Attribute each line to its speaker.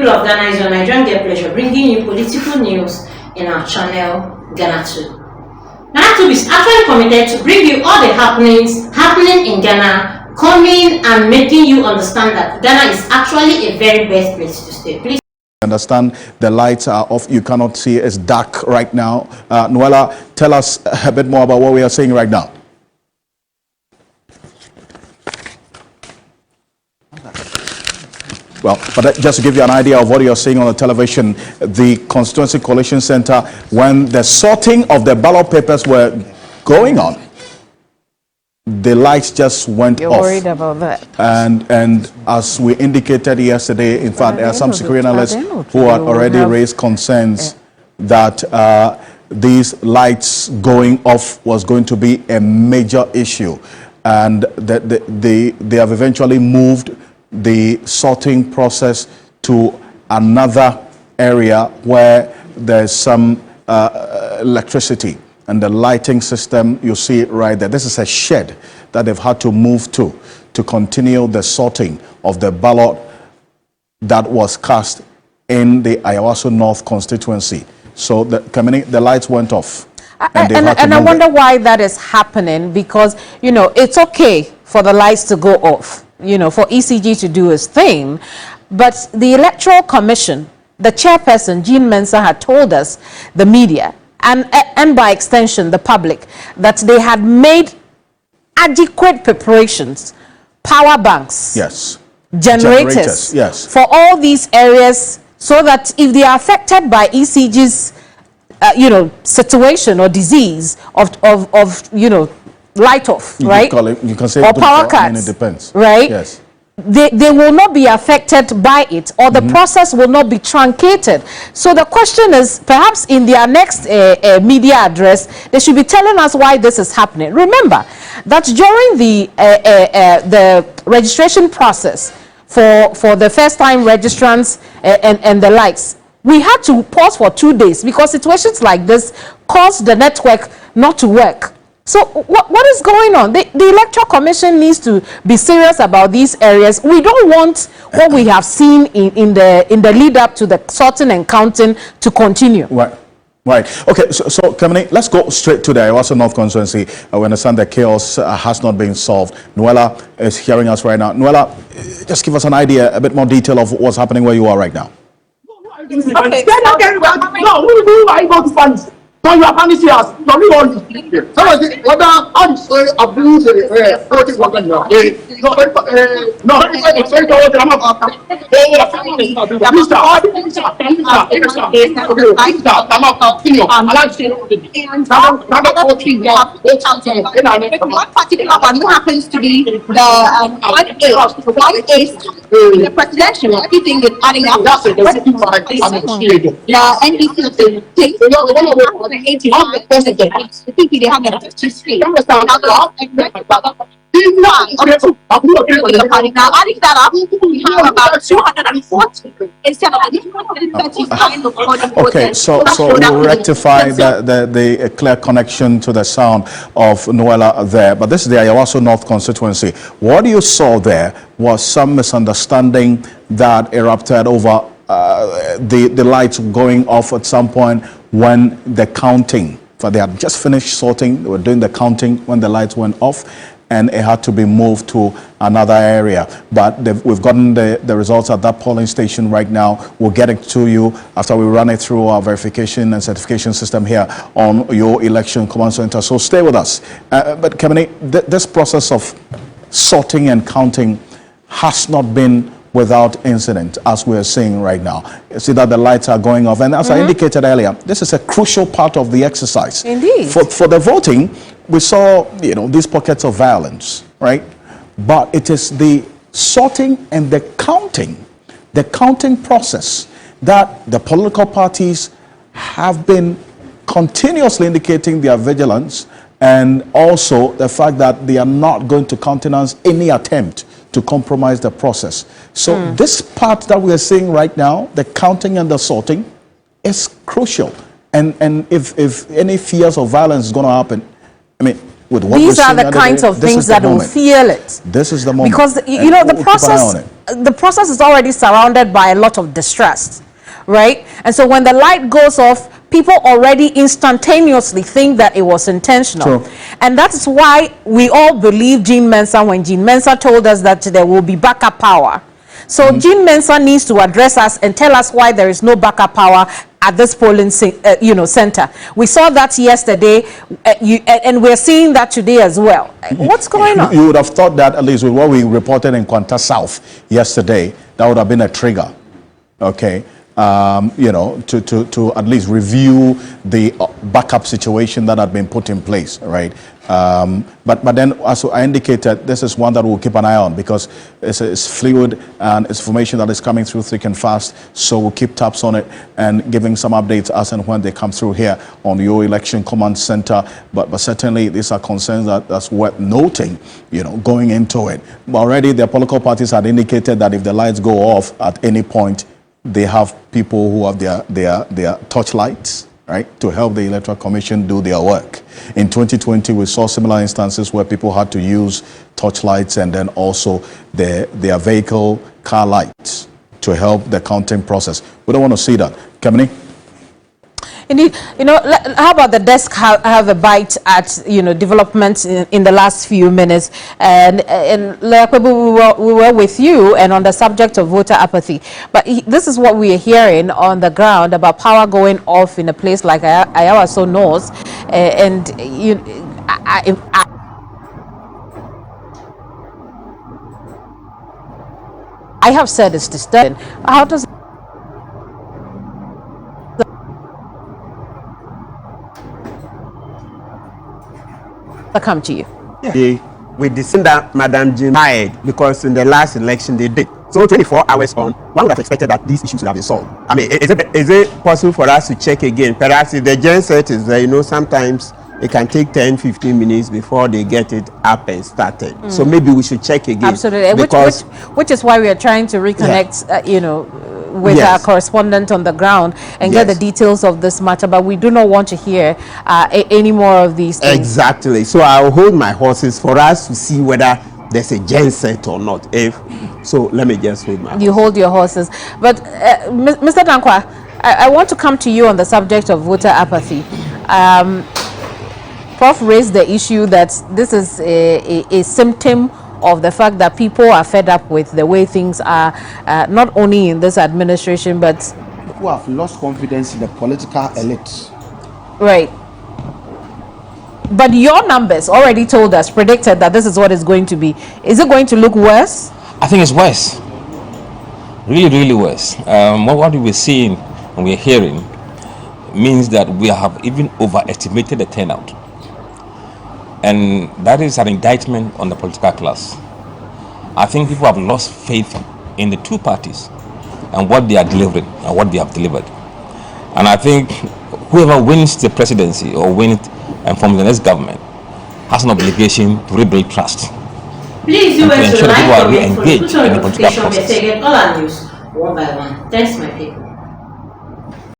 Speaker 1: people of Ghana, it's your Nigerian Get Pleasure bringing you political news in our channel, Ghanatube. Ghanatube is actually committed to bring you all the happenings happening in Ghana, coming and making you understand that Ghana is actually a very best place to stay. Please
Speaker 2: understand the lights are off. You cannot see. It's dark right now. Noella, tell us a bit more about what we are seeing right now. Well, but just to give you an idea of what you're seeing on the television, the Constituency Coalition Center, when the sorting of the ballot papers were going on, the lights just went off. You're worried about that. And as we indicated yesterday, in fact, there are some security analysts who had already raised concerns that these lights going off was going to be a major issue. And they have eventually moved the sorting process to another area where there's some electricity, and the lighting system, you see it right there. This is a shed that they've had to move to continue the sorting of the ballot that was cast in the Ayawaso North constituency. So the lights went off. And I wonder why that is happening, because, you know, it's okay for the lights to go off, you know, for ECG to do its thing. But the Electoral Commission, the chairperson, Jean Mensah, had told us, the media, and by extension, the public, that they had made adequate preparations, power banks, yes, generators, yes, for all these areas, so that if they are affected by ECG's you know, situation or disease of you know, light off, right? You can say, or power cuts. I mean, it depends, right? Yes. They will not be affected by it, or the process will not be truncated. So the question is, perhaps in their next media address, they should be telling us why this is happening. Remember that during the registration process for the first-time registrants and the likes, we had to pause for 2 days because situations like this caused the network not to work. So what is going on? The Electoral Commission needs to be serious about these areas. We don't want what we have seen in the lead up to the sorting and counting to continue. Right. Right. Okay. So Kamini, let's go straight to the Ayawaso North constituency. We understand that chaos has not been solved. Noella is hearing us right now. Noella, just give us an idea, a bit more detail of what's happening where you are right now.
Speaker 3: Okay. No, who are you going to fund? No, you are punishing us. No, we want to. Somebody, whether I'm sorry, abuse what is what no, one particular one who happens to be the the presidential, everything is adding up. That's it. The NBC the 81 president. I think they have the 53. Now adding that up, we have about 240 instead of 235.
Speaker 2: Okay, so we'll rectify the clear connection to the sound of Noella there. But this is the Ayawaso North constituency. What you saw there was some misunderstanding that erupted over the lights going off at some point when the counting, they had just finished sorting, they were doing the counting when the lights went off, and it had to be moved to another area. But we've gotten the results at that polling station right now. We'll get it to you after we run it through our verification and certification system here on your election command center. So stay with us. But Kamini, this process of sorting and counting has not been without incident, as we're seeing right now. You see that the lights are going off, and as I indicated earlier, this is a crucial part of the exercise. Indeed. For the voting, we saw, you know, these pockets of violence, right? But it is the sorting and the counting process that the political parties have been continuously indicating their vigilance, and also the fact that they are not going to countenance any attempt to compromise the process. So this part that we are seeing right now, the counting and the sorting, is crucial. And if any fears of violence is going to happen, I mean, with what
Speaker 4: these
Speaker 2: we're
Speaker 4: are
Speaker 2: seeing
Speaker 4: the kinds of things that will feel it.
Speaker 2: This is the moment.
Speaker 4: Because, you know, the process is already surrounded by a lot of distrust, right? And so when the light goes off, people already instantaneously think that it was intentional.
Speaker 2: True.
Speaker 4: And that's why we all believe Jean Mensa when Jean Mensa told us that there will be backup power. So Jean Mensa needs to address us and tell us why there is no backup power at this polling center. We saw that yesterday, and we're seeing that today as well. What's going on?
Speaker 2: You would have thought that, at least with what we reported in Kwanta South yesterday, that would have been a trigger, okay? You know, to at least review the backup situation that had been put in place, right? But then, as I indicated, this is one that we'll keep an eye on because it's fluid and it's information that is coming through thick and fast. So we'll keep tabs on it and giving some updates as and when they come through here on your election command center. But certainly these are concerns that's worth noting, you know, going into it. But already the political parties had indicated that if the lights go off at any point, they have people who have their torchlights, right, to help the Electoral Commission do their work. In 2020, we saw similar instances where people had to use torchlights and then also their vehicle car lights to help the counting process. We don't want to see that. Kamini?
Speaker 4: Indeed, you know, how about the desk have a bite at, you know, developments in the last few minutes, and we were with you and on the subject of voter apathy, but this is what we are hearing on the ground about power going off in a place like Ayawaso North, and I have said it's disturbing. How does come to you?
Speaker 5: We descend that Madam Jim hired because in the last election they did. So 24 hours on, one would have expected that these issues would have been solved. I mean, is it possible for us to check again? Perhaps if the genset is there, you know, sometimes it can take 10-15 minutes before they get it up and started. So maybe we should check again.
Speaker 4: Absolutely, which is why we are trying to reconnect, you know, with our correspondent on the ground and get the details of this matter, but we do not want to hear any more of these things.
Speaker 5: Exactly. So I'll hold my horses for us to see whether there's a genset or not. So let me just hold my horses.
Speaker 4: You hold your horses. But Mr. Dankwa, I want to come to you on the subject of voter apathy. Prof raised the issue that this is a symptom of the fact that people are fed up with the way things are, not only in this administration, but
Speaker 6: who have lost confidence in the political elite.
Speaker 4: Right. But your numbers already told us, predicted that this is what it's going to be. Is it going to look worse?
Speaker 7: I think it's worse. Really, really worse. What we're seeing and we're hearing means that we have even overestimated the turnout. And that is an indictment on the political class. I think people have lost faith in the two parties and what they are delivering and what they have delivered. And I think whoever wins the presidency or wins and forms the next government has an obligation to rebuild trust.
Speaker 1: Please do
Speaker 7: and to ensure that people are re-engaged
Speaker 1: put on
Speaker 7: in the political
Speaker 1: notification
Speaker 7: process.
Speaker 1: message, get all our news one by one. Thanks, my people.